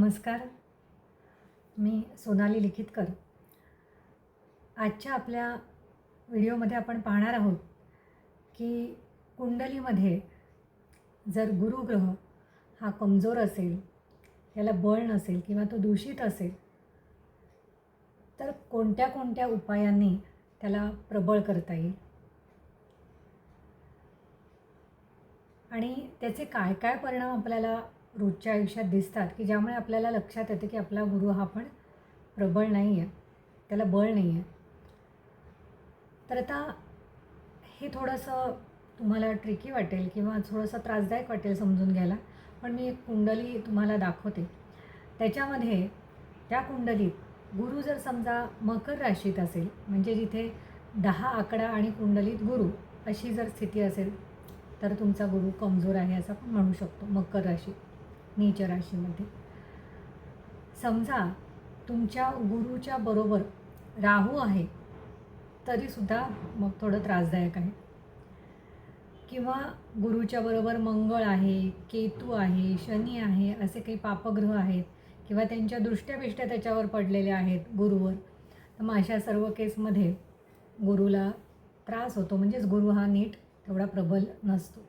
नमस्कार. मी सोनाली लिखितकर. आजच्या आपल्या व्हिडिओमध्ये आपण पाहणार आहोत की कुंडलीमध्ये जर गुरुग्रह हा कमजोर असेल, त्याला बळ नसेल किंवा तो दूषित असेल, तर कोणत्या कोणत्या उपायांनी त्याला प्रबळ करता येईल आणि त्याचे काय काय परिणाम आपल्याला रोजच्या आयुष्यात दिसतात की ज्यामुळे आपल्याला लक्षात येतं की आपला गुरु हा पण प्रबळ नाही आहे, त्याला बळ नाही आहे. तर आता हे थोडंसं तुम्हाला ट्रिकी वाटेल किंवा थोडंसं त्रासदायक वाटेल समजून घ्यायला, पण मी एक कुंडली तुम्हाला दाखवते. त्याच्यामध्ये त्या कुंडलीत गुरु जर समजा मकर राशीत असेल, म्हणजे जिथे 10 आकडा आणि कुंडलीत गुरु अशी जर स्थिती असेल, तर तुमचा गुरु कमजोर आहे असं आपण म्हणू शकतो. मकर राशी, नीच राशीमध्ये समजा तुमच्या गुरुच्या बरोबर राहू आहे, तरीसुद्धा मग थोडं त्रासदायक आहे. किंवा गुरुच्या बरोबर मंगळ आहे, केतू आहे, शनी आहे, असे काही पापग्रह आहेत किंवा त्यांच्या दृष्ट्या त्याच्यावर पडलेल्या आहेत गुरुवर, तर मग अशा सर्व केसमध्ये गुरुला त्रास होतो, म्हणजेच गुरु हा नीट तेवढा प्रबल नसतो.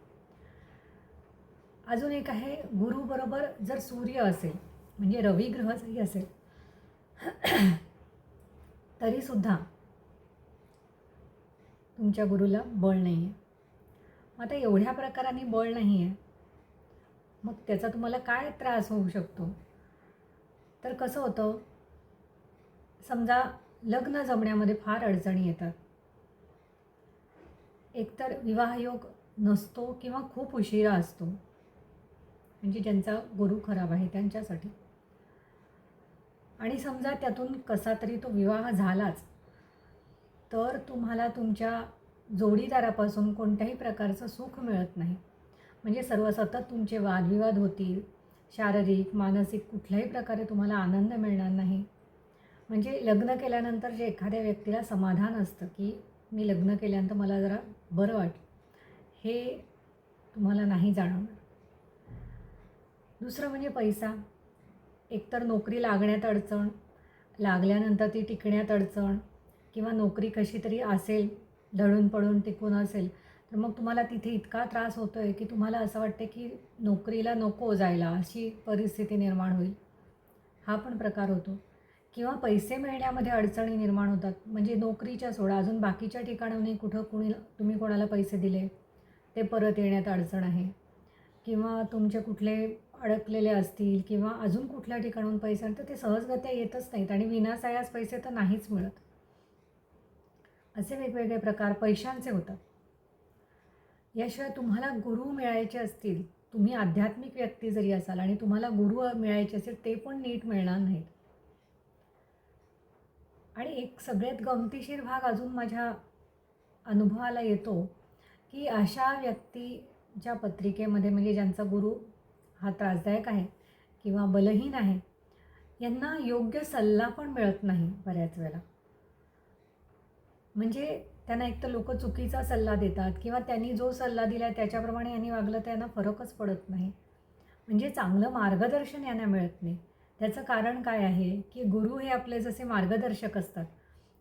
अजून एक आहे, गुरुबरोबर जर सूर्य असेल, म्हणजे रवी ग्रह जरी असेल तरीसुद्धा तुमच्या गुरुला बळ नाही आहे. मग आता एवढ्या प्रकाराने बळ नाही आहे, मग त्याचा तुम्हाला काय त्रास होऊ शकतो? तर कसं होतं, समजा लग्न जमण्यामध्ये फार अडचणी येतात. एकतर विवाहयोग नसतो किंवा खूप उशिरा असतो, म्हणजे ज्यांचा गुरु खराब आहे त्यांच्यासाठी. आणि समजा त्यातून कसा तरी तो विवाह झालाच, तर तुम्हाला तुमच्या जोडीदारापासून कोणत्याही प्रकारचं सुख मिळत नाही. म्हणजे सर्व सतत तुमचे वादविवाद होतील, शारीरिक मानसिक कुठल्याही प्रकारे तुम्हाला आनंद मिळणार नाही. म्हणजे लग्न केल्यानंतर जे एखाद्या व्यक्तीला समाधान असतं की मी लग्न केल्यानंतर मला जरा बरं वाटलं, हे तुम्हाला नाही जाणवणार. दुसरं म्हणजे पैसा. एकतर नोकरी लागण्यात अडचण, लागल्यानंतर ती टिकण्यात अडचण, किंवा नोकरी कशी तरी असेल, धडून पडून टिकून असेल, तर मग तुम्हाला तिथे इतका त्रास होतो आहे की तुम्हाला असं वाटते की नोकरीला नको जायला, अशी परिस्थिती निर्माण होईल. हा पण प्रकार होतो. किंवा पैसे मिळण्यामध्ये अडचणी निर्माण होतात, म्हणजे नोकरीच्या सोडा अजून बाकीच्या ठिकाणाहूनही तुम्ही कोणाला पैसे दिले, ते परत येण्यात अडचण आहे. किंवा तुमचे कुठले अडकलेले असतील किंवा अजून कुठल्या ठिकाणाहून पैसे आणतात, ते सहजगत्या येतच नाहीत आणि विनासायास पैसे तर नाहीच मिळत. असे वेगवेगळे प्रकार पैशांचे होतात. याशिवाय तुम्हाला गुरु मिळायचे असतील, तुम्ही आध्यात्मिक व्यक्ती जरी असाल आणि तुम्हाला गुरु मिळायचे असेल, ते पण नीट मिळणार नाहीत. आणि एक सगळ्यात गमतीशीर भाग अजून माझ्या अनुभवाला येतो की अशा व्यक्तीच्या पत्रिकेमध्ये, म्हणजे ज्यांचा गुरु हा त्रासदायक आहे किंवा बलहीन आहे, यांना योग्य सल्ला पण मिळत नाही बऱ्याच वेळेला. म्हणजे त्यांना एक तर लोक चुकीचा सल्ला देतात किंवा त्यांनी जो सल्ला दिला त्याच्याप्रमाणे यांनी वागलं, त्यांना फरकच पडत नाही. म्हणजे चांगलं मार्गदर्शन यांना मिळत नाही. त्याचं कारण काय आहे की गुरु हे आपले जसे मार्गदर्शक असतात,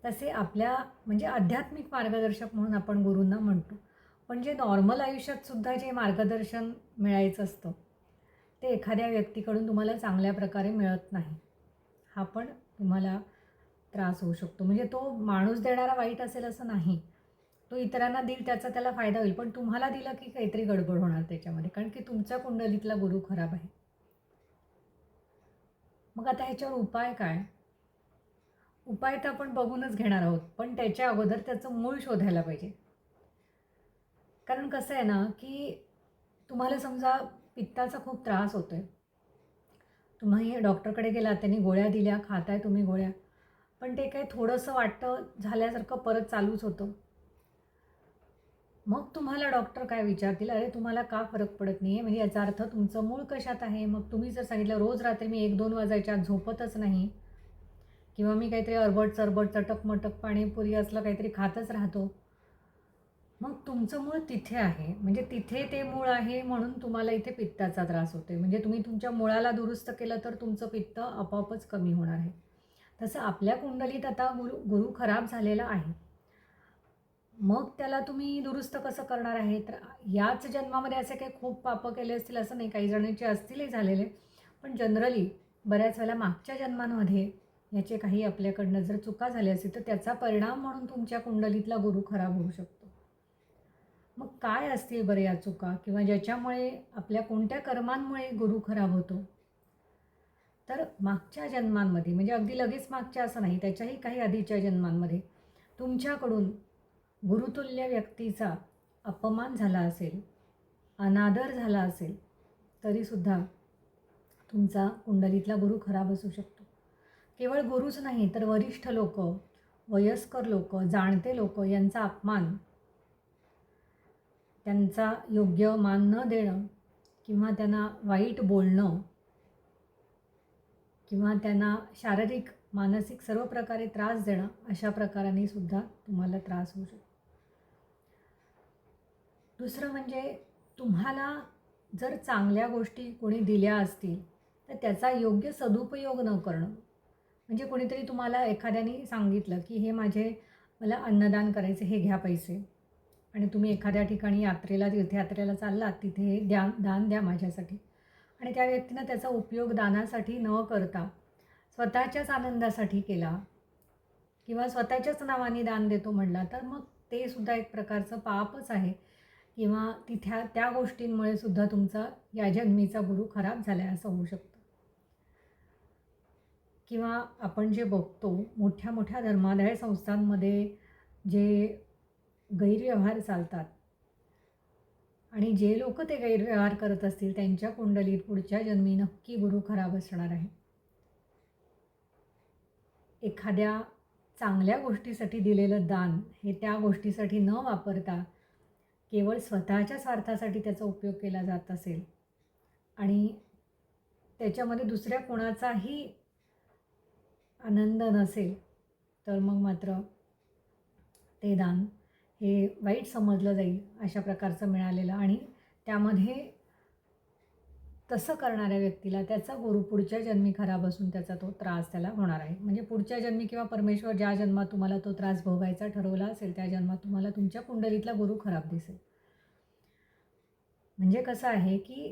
तसे आपल्या म्हणजे आध्यात्मिक मार्गदर्शक म्हणून आपण गुरूंना म्हणतो. पण जे नॉर्मल आयुष्यातसुद्धा जे मार्गदर्शन मिळायचं असतं, ते एखाद्या व्यक्तीकडून तुम्हाला चांगल्या प्रकारे मिळत नाही. हा पण तुम्हाला त्रास होऊ शकतो. म्हणजे तो माणूस देणारा वाईट असेल असं नाही, तो इतरांना देईल त्याचा त्याला फायदा होईल, पण तुम्हाला दिलं की काहीतरी गडबड होणार त्याच्यामध्ये, कारण की तुमच्या कुंडलीतला गुरु खराब आहे. मग आता ह्याच्यावर उपाय काय? उपाय तर आपण बघूनच घेणार आहोत, पण त्याच्या अगोदर त्याचं मूळ शोधायला पाहिजे. कारण कसं आहे ना की तुम्हाला समजा पित्ताचा खूप त्रास होतो आहे, तुम्ही डॉक्टरकडे गेलात, त्यांनी गोळ्या दिल्या, खाताय तुम्ही गोळ्या, पण ते काही थोडंसं वाटतं झाल्यासारखं परत चालूच होतं. मग तुम्हाला डॉक्टर काय विचारतील, अरे तुम्हाला का फरक पडत नाही आहे, म्हणजे याचा अर्थ तुमचं मूळ कशात आहे. मग तुम्ही जर सांगितलं रोज रात्री मी 1-2 वाजायच्या आत झोपतच नाही किंवा मी काहीतरी अरबट चरबट चटक मटक पाणीपुरी असलं काहीतरी खातच राहतो, मग तुमचं मूळ तिथे आहे, म्हणजे तिथे ते मूळ आहे म्हणून तुम्हाला इथे पित्ताचा त्रास होतोय. म्हणजे तुम्ही तुमच्या मुळाला दुरुस्त केलं तर तुमचं पित्त आपोआपच कमी होणार आहे. तसं आपल्या कुंडलीत आता गुरु गुरु खराब झालेला आहे. मग त्याला तुम्ही दुरुस्त कसं करणार आहे? तर याच जन्मामध्ये असे काही खूप पापं केले असतील असं नाही, काही जणांचे असतीलही झालेले. पण जनरली बऱ्याच वेळेला मागच्या जन्मांमध्ये याचे काही आपल्याकडनं जर चुका झाल्या असतील तर त्याचा परिणाम म्हणून तुमच्या कुंडलीतला गुरु खराब होऊ शकतो. मग काय असतील बरं या चुका, किंवा ज्याच्यामुळे आपल्या कोणत्या कर्मांमुळे गुरु खराब होतो? तर मागच्या जन्मांमध्ये, म्हणजे अगदी लगेच मागच्या असं नाही, त्याच्याही काही आधीच्या जन्मांमध्ये तुमच्याकडून गुरुतुल्य व्यक्तीचा अपमान झाला असेल, अनादर झाला असेल, तरीसुद्धा तुमचा कुंडलीतला गुरु खराब असू शकतो. केवळ गुरुच नाही तर वरिष्ठ लोक, वयस्कर लोक, जाणते लोक यांचा अपमान, त्यांचा योग्य मान न देणं, किंवा त्यांना वाईट बोलणं, किंवा त्यांना शारीरिक, मानसिक सर्व प्रकारे त्रास देणं, अशा प्रकाराने सुद्धा तुम्हाला त्रास होऊ शकतो. दुसरं म्हणजे तुम्हाला जर चांगल्या गोष्टी कोणी दिल्या असतील तर त्याचा योग्य सदुपयोग न करणं. म्हणजे कोणीतरी तुम्हाला एखाद्याने सांगितलं की हे मला अन्नदान करायचं, हे घ्या पैसे, आणि तुम्ही एखाद्या ठिकाणी यात्रेला, तीर्थयात्रेला चाललात, तिथे हे दान द्या माझ्यासाठी, आणि त्या व्यक्तीनं त्याचा उपयोग दानासाठी न करता स्वतःच्याच आनंदासाठी केला, किंवा स्वतःच्याच नावाने दान देतो म्हणला, तर मग ते सुद्धा एक प्रकारचं पापच आहे, किंवा त्या गोष्टींमुळे सुद्धा तुमचा या जन्मीचा गुरु खराब झाला आहे असं होऊ शकतं. किंवा आपण जे बघतो मोठ्या मोठ्या धर्मादाय संस्थांमध्ये जे गैरव्यवहार चालतात, आणि जे लोक ते गैरव्यवहार करत असतील त्यांच्या कुंडलीत पुढच्या जन्मी नक्की गुरु खराब असणार आहे. एखाद्या चांगल्या गोष्टीसाठी दिलेलं दान हे त्या गोष्टीसाठी न वापरता केवळ स्वतःच्या स्वार्थासाठी त्याचा उपयोग केला जात असेल, आणि त्याच्यामध्ये दुसऱ्या कोणाचाही आनंद नसेल, तर मग मात्र ते दान हे वाईट समजलं जाईल अशा प्रकारचं मिळालेलं, आणि त्यामध्ये तसं करणाऱ्या व्यक्तीला त्याचा गुरु पुढच्या जन्मी खराब असून त्याचा तो त्रास त्याला होणार आहे. म्हणजे पुढच्या जन्मी, किंवा परमेश्वर ज्या जन्मात तुम्हाला तो त्रास भोगायचा ठरवला असेल त्या जन्मात तुम्हाला तुमच्या कुंडलीतला गुरु खराब दिसेल. म्हणजे कसं आहे की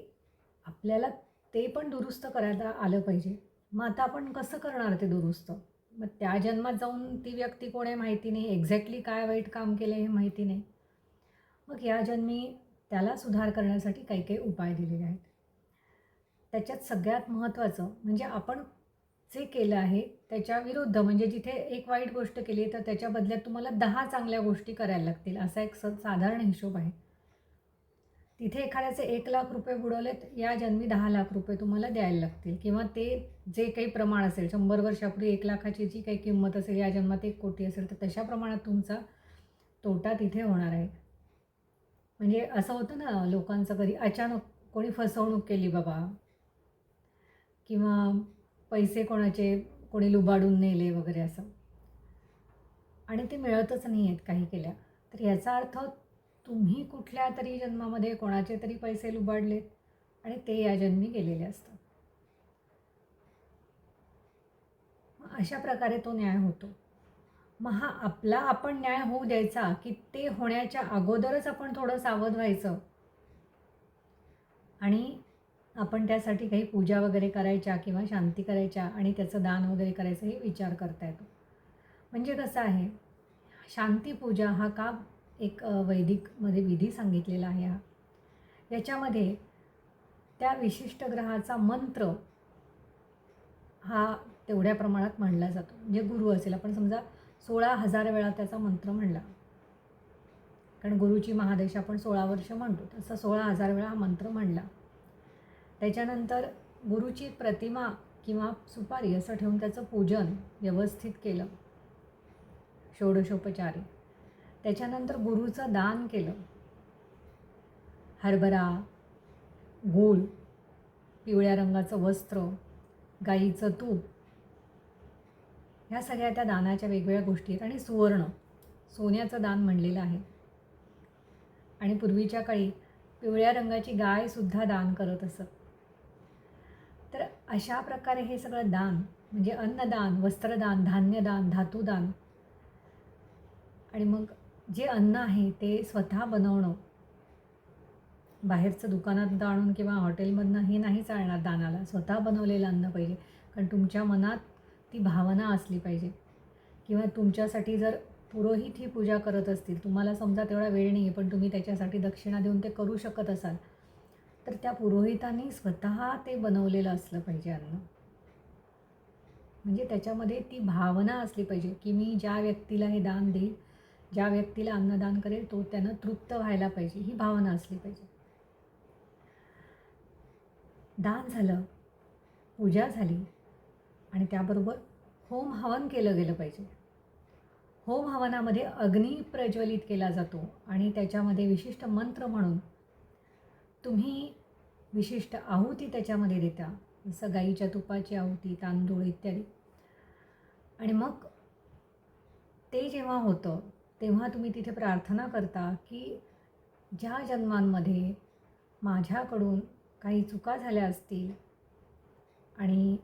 आपल्याला ते पण दुरुस्त करायला आलं पाहिजे. मग आता आपण कसं करणार ते दुरुस्त? मग त्या जन्मात जाऊन ती व्यक्ती कोण आहे माहिती नाही, एक्झॅक्टली काय वाईट काम केलं हे माहिती नाही. मग या जन्मी त्याला सुधार करण्यासाठी काही काही उपाय दिलेले आहेत. त्याच्यात सगळ्यात महत्त्वाचं म्हणजे आपण जे केलं आहे त्याच्या विरुद्ध, म्हणजे जिथे एक वाईट गोष्ट केली तर त्याच्या बदल्यात तुम्हाला 10 चांगल्या गोष्टी करायला लागतील, असा एक साधारण हिशोब आहे. तिथे एखाद्याचे 1,00,000 रुपये बुडवलेत, या जन्मी 10,00,000 रुपये तुम्हाला द्यायला लागतील, किंवा ते जे काही प्रमाण असेल, 100 वर्षापूर्वी 1,00,000ची जी काही किंमत असेल, या जन्मात 1,00,00,000 असेल, तर तशा प्रमाणात तुमचा तोटा तिथे होणार आहे. म्हणजे असं होतं ना लोकांचं, कधी अचानक कोणी फसवणूक केली बाबा, किंवा पैसे कोणी लुबाडून नेले वगैरे असं, आणि ते मिळतच नाही आहेत काही केल्या, तर याचा अर्थ तुम्ही कुठल्या तरी जन्मामध्ये कोणाचे तरी पैसे लुबाडलेत आणि ते या जन्मी गेलेले असतात. अशा प्रकारे तो न्याय होतो. मग हा आपला आपण न्याय होऊ द्यायचा की ते होण्याच्या अगोदरच आपण थोडं सावध व्हायचं, आणि आपण त्यासाठी काही पूजा वगैरे करायच्या किंवा शांती करायच्या आणि त्याचं दान वगैरे करायचं हे विचार करता येतो. म्हणजे कसं आहे, शांती पूजा हा का एक वैदिकमध्ये विधी सांगितलेला आहे. याच्यामध्ये त्या विशिष्ट ग्रहाचा मंत्र हा तेवढ्या प्रमाणात म्हणला जातो. म्हणजे गुरु असेल, आपण समजा 16,000 वेळा त्याचा मंत्र म्हणला, कारण गुरुची महादशा आपण 16 वर्ष म्हणतो, तसं 16,000 वेळा हा मंत्र म्हणला. त्याच्यानंतर गुरुची प्रतिमा किंवा सुपारी असं ठेवून त्याचं पूजन व्यवस्थित केलं, षोडशोपचारी. त्याच्यानंतर गुरुचं दान केलं, हरभरा, गूळ, पिवळ्या रंगाचं वस्त्र, गाईचं तूप, ह्या सगळ्या त्या दानाच्या वेगवेगळ्या गोष्टी आहेत. आणि सुवर्ण, सोन्याचं दान म्हणलेलं आहे. आणि पूर्वीच्या काळी पिवळ्या रंगाची गायसुद्धा दान करत असत. तर अशा प्रकारे हे सगळं दान म्हणजे अन्नदान, वस्त्रदान, धान्यदान, धातुदान आणि मग जे अन्न आहे ते स्वतः बनवणं. बाहेरचं दुकानात आणून किंवा हॉटेलमधनं हे नाही चालणार दानाला. स्वतः बनवलेलं अन्न पाहिजे. कारण तुमच्या मनात ती भावना असली पाहिजे. किंवा तुमच्यासाठी जर पुरोहित ही पूजा करत असतील, तुम्हाला समजा तेवढा वेळ नाही आहे, पण तुम्ही त्याच्यासाठी दक्षिणा देऊन ते करू शकत असाल, तर त्या पुरोहितांनी स्वतः ते बनवलेलं असलं पाहिजे अन्न. म्हणजे त्याच्यामध्ये ती भावना असली पाहिजे की मी ज्या व्यक्तीला हे दान देईल, ज्या व्यक्तीला अन्नदान करेल, तो त्यानं तृप्त व्हायला पाहिजे, ही भावना असली पाहिजे. दान झालं, पूजा झाली आणि त्याबरोबर होम हवन केलं गेलं पाहिजे. होम हवनामध्ये अग्नी प्रज्वलित केला जातो आणि त्याच्यामध्ये विशिष्ट मंत्र म्हणून तुम्ही विशिष्ट आहुती त्याच्यामध्ये देता, जसं गाईच्या तुपाची आहुती, तांदूळ इत्यादी. आणि मग ते जेव्हा होतं तेव्हा तुम्ही तिथे प्रार्थना करता की ज्या जन्मांमध्ये माझ्याकडून काही चुका झाल्या असतील आणि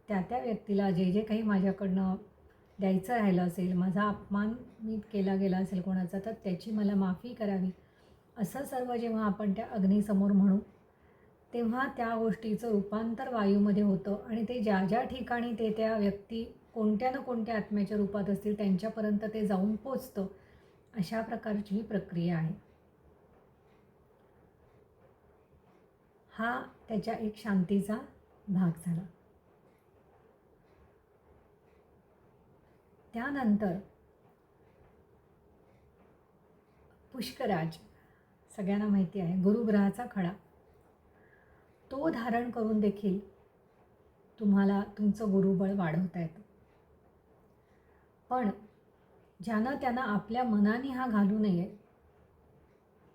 त्या व्यक्तीला जे जे काही माझ्याकडनं द्यायचं राहिलं असेल, माझा अपमान मी केला गेला असेल कोणाचा, तर त्याची मला माफी करावी. असं सर्व जेव्हा आपण त्या अग्नीसमोर म्हणू तेव्हा त्या गोष्टीचं रूपांतर वायूमध्ये होतं आणि ते ज्या ज्या ठिकाणी ते त्या व्यक्ती कोणत्या ना कोणत्या आत्म्याच्या रूपात असतील त्यांच्यापर्यंत ते जाऊन पोचतं. अशा प्रकारची ही प्रक्रिया आहे. हा त्याच्या एक शांतीचा भाग झाला. त्यानंतर पुष्कराज, सगळ्यांना माहिती आहे, गुरुग्रहाचा खडा, तो धारण करून देखील तुम्हाला तुमचं गुरुबळ वाढवता येतं. पण ज्यानं त्यांना आपल्या मनाने हा घालू नये,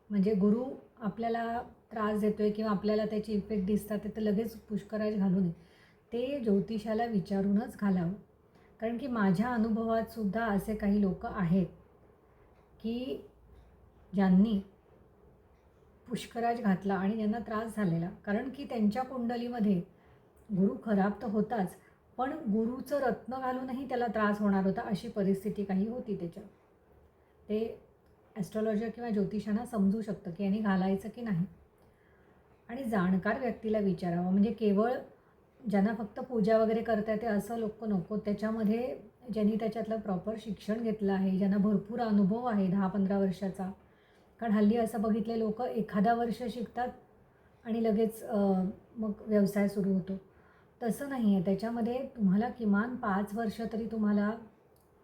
म्हणजे गुरु आपल्याला त्रास देतोय किंवा आपल्याला त्याचे इफेक्ट दिसतात तर लगेच पुष्कराज घालू नये. ते ज्योतिषाला विचारूनच घालावं. कारण की माझ्या अनुभवात सुद्धा असे काही लोक आहेत की ज्यांनी पुष्कराज घातला आणि त्यांना त्रास झालेला. कारण की त्यांच्या कुंडलीमध्ये गुरु खराब तर होताच, पण गुरुचं रत्न घालूनही त्याला त्रास होणार होता, अशी परिस्थिती काही होती त्याच्यात. ते ॲस्ट्रॉलॉजर किंवा ज्योतिषांना समजू शकतं की यांनी घालायचं की नाही. आणि जाणकार व्यक्तीला विचारावं. म्हणजे केवळ ज्यांना फक्त पूजा वगैरे करता येते असं लोक नको. त्याच्यामध्ये ज्यांनी त्याच्यातलं प्रॉपर शिक्षण घेतलं आहे, ज्यांना भरपूर अनुभव आहे 10-15 वर्षाचा. कारण हल्ली असं बघितले लोक एखादा वर्ष शिकतात आणि लगेच मग व्यवसाय सुरू होतो. तसं नाही आहे. त्याच्यामध्ये तुम्हाला किमान 5 वर्ष तरी तुम्हाला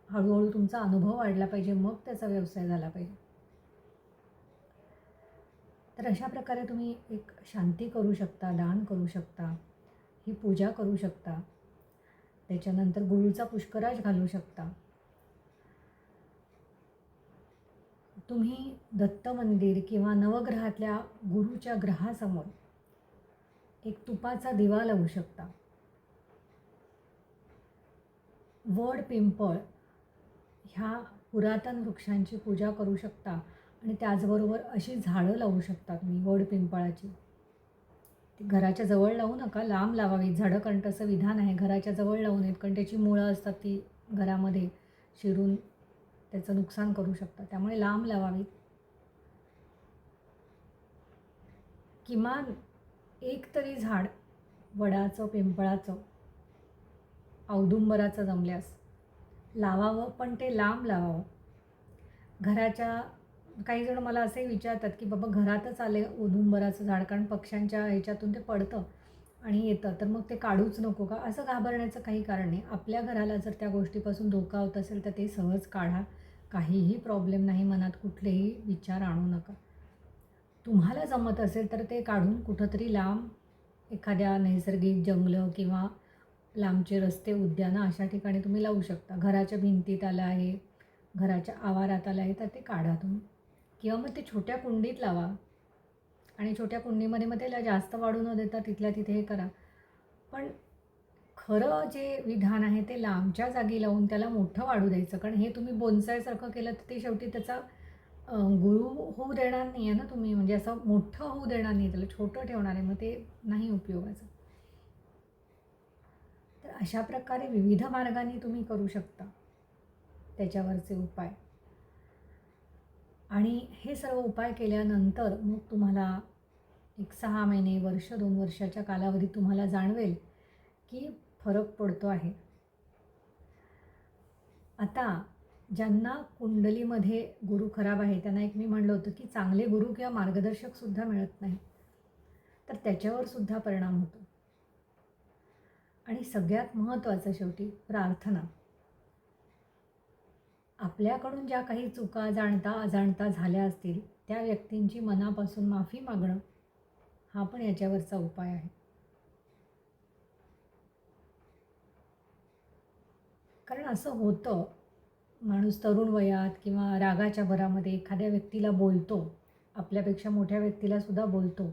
हळूहळू तुमचा अनुभव वाढला पाहिजे, मग त्याचा व्यवसाय झाला पाहिजे. तर अशा प्रकारे तुम्ही एक शांती करू शकता, दान करू शकता, ही पूजा करू शकता. त्याच्यानंतर गुरुचा पुष्कराज घालू शकता. तुम्ही दत्त मंदिर किंवा नवग्रहातल्या गुरुच्या ग्रहासमोर एक तुपाचा दिवा लावू शकता. वड, पिंपळ ह्या पुरातन वृक्षांची पूजा करू शकता आणि त्याचबरोबर अशी झाडं लावू शकता तुम्ही वड पिंपळाची. ती घराच्या जवळ लावू नका, लांब लावावी झाडं, कारण तसं विधान आहे. घराच्या जवळ लावू नयेत, कारण त्याची मुळं असतात ती घरामध्ये शिरून त्याचं नुकसान करू शकतात. त्यामुळे लांब लावावी. किमान एक तरी झाड वडाचं, पिंपळाचं, औदुंबराचं जमल्यास लावावं, पण ते लांब लावावं. घराच्या काही जण मला असे विचारतात की बाबा घरातच आले औदुंबराचं झाड, कारण पक्ष्यांच्या ह्याच्यातून ते पडतं आणि येतं, तर मग ते काढूच नको का? असं घाबरण्याचं काही कारण नाही. आपल्या घराला जर त्या गोष्टीपासून धोका होत असेल तर ते सहज काढा, काहीही प्रॉब्लेम नाही. मनात कुठलेही विचार आणू नका. तुम्हाला जमत असेल तर ते काढून कुठंतरी लांब एखाद्या नैसर्गिक जंगलं किंवा लांबचे रस्ते, उद्यानं अशा ठिकाणी तुम्ही लावू शकता. घराच्या भिंतीत आलं आहे, घराच्या आवारात आलं आहे, तर ते काढा तुम्ही. किंवा मग ते छोट्या कुंडीत लावा आणि छोट्या कुंडीमध्ये मग त्याला जास्त वाढू न देता तिथल्या तिथे हे करा. पण खरं जे विधान आहे ते लांबच्या जागी लावून त्याला मोठं वाढू द्यायचं. कारण हे तुम्ही बोन्सायसारखं केलं तर ते शेवटी त्याचा गुरु होऊ देणार नाही आहे ना तुम्ही, म्हणजे असं मोठं होऊ देणार नाही, त्याला छोटं ठेवणार आहे, मग ते नाही उपयोगाचं. तर अशा प्रकारे विविध मार्गांनी तुम्ही करू शकता त्याच्यावरचे उपाय. आणि हे सर्व उपाय केल्यानंतर मग तुम्हाला एक 6 महिने, वर्ष, 2 वर्षाच्या कालावधीत तुम्हाला जाणवेल की फरक पडतो आहे. आता ज्यांना कुंडलीमध्ये गुरु खराब आहे, त्यांना एक मी म्हणलं होतं की चांगले गुरु किंवा मार्गदर्शकसुद्धा मिळत नाही, तर त्याच्यावर सुद्धा परिणाम होतो. आणि सगळ्यात महत्त्वाचं शेवटी प्रार्थना. आपल्याकडून ज्या काही चुका जाणता अजाणता झाल्या असतील, त्या व्यक्तींची मनापासून माफी मागणं हा पण याच्यावरचा उपाय आहे. कारण असं होतं, माणूस तरुण वयात किंवा रागाच्या भरामध्ये एखाद्या व्यक्तीला बोलतो, आपल्यापेक्षा मोठ्या व्यक्तीला सुद्धा बोलतो.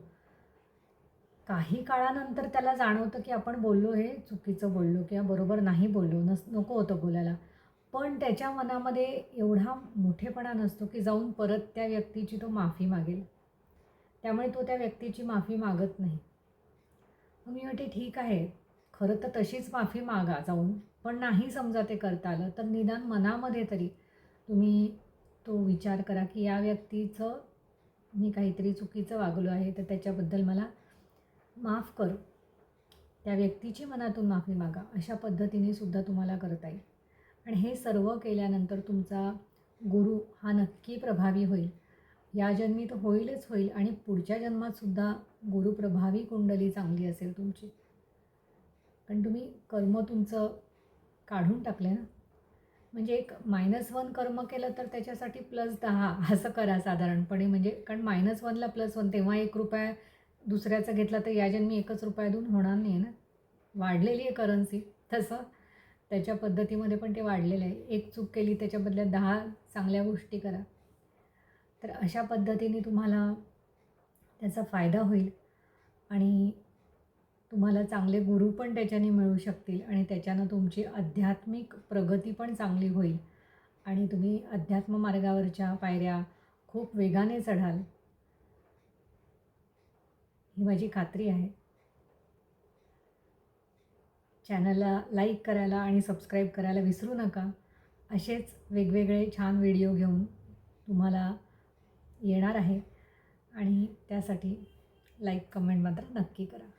काही काळानंतर त्याला जाणवतं की आपण बोललो हे चुकीचं बोललो किंवा बरोबर नाही बोललो, नको होतं बोलायला. पण त्याच्या मनामध्ये एवढा मोठेपणा नसतो की जाऊन परत त्या व्यक्तीची तो माफी मागेल. त्यामुळे तो त्या व्यक्तीची माफी मागत नाही. मग मी म्हणते ठीक आहे, खरं तर तशीच माफी मागा जाऊन, पण नाही समजा ते करता आलं, तर निदान मनामध्ये तरी तुम्ही तो विचार करा की या व्यक्तीचं मी काहीतरी चुकीचं वागलो आहे, तर त्याच्याबद्दल मला माफ कर. त्या व्यक्तीची मनातून माफी मागा. अशा पद्धतीने सुद्धा तुम्हाला करता येईल. आणि हे सर्व केल्यानंतर तुमचा गुरु हा नक्की प्रभावी होईल. या जन्मी तर होईलच होईल आणि पुढच्या जन्मातसुद्धा गुरुप्रभावी कुंडली चांगली असेल तुमची. कारण तुम्ही कर्म तुमचं काढून टाकलं ना. म्हणजे एक -1 कर्म केलं तर त्याच्यासाठी +10 असं करा साधारणपणे. म्हणजे कारण -1ला +1 तेव्हा ₹1 दुसऱ्याचा घेतला तर या जन्मी ₹1 देऊन होणार नाही ना. वाढलेली आहे करन्सी, तसं त्याच्या पद्धतीमध्ये पण ते वाढलेलं आहे. एक चूक केली त्याच्या बदल्यात 10 चांगल्या गोष्टी करा. तर अशा पद्धतीने तुम्हाला त्याचा फायदा होईल आणि तुम्हाला चांगले गुरु पण त्याच्याने मिळू शकतील आणि त्याच्यानं तुमची आध्यात्मिक प्रगती पण चांगली होईल आणि तुम्ही अध्यात्म मार्गावरच्या पायऱ्या खूप वेगाने चढाल, ही माझी खात्री आहे. चॅनलला लाईक करायला आणि सबस्क्राईब करायला विसरू नका. असेच वेगवेगळे छान व्हिडिओ घेऊन तुम्हाला येणार आहे आणि त्यासाठी लाईक कमेंट मात्र नक्की करा.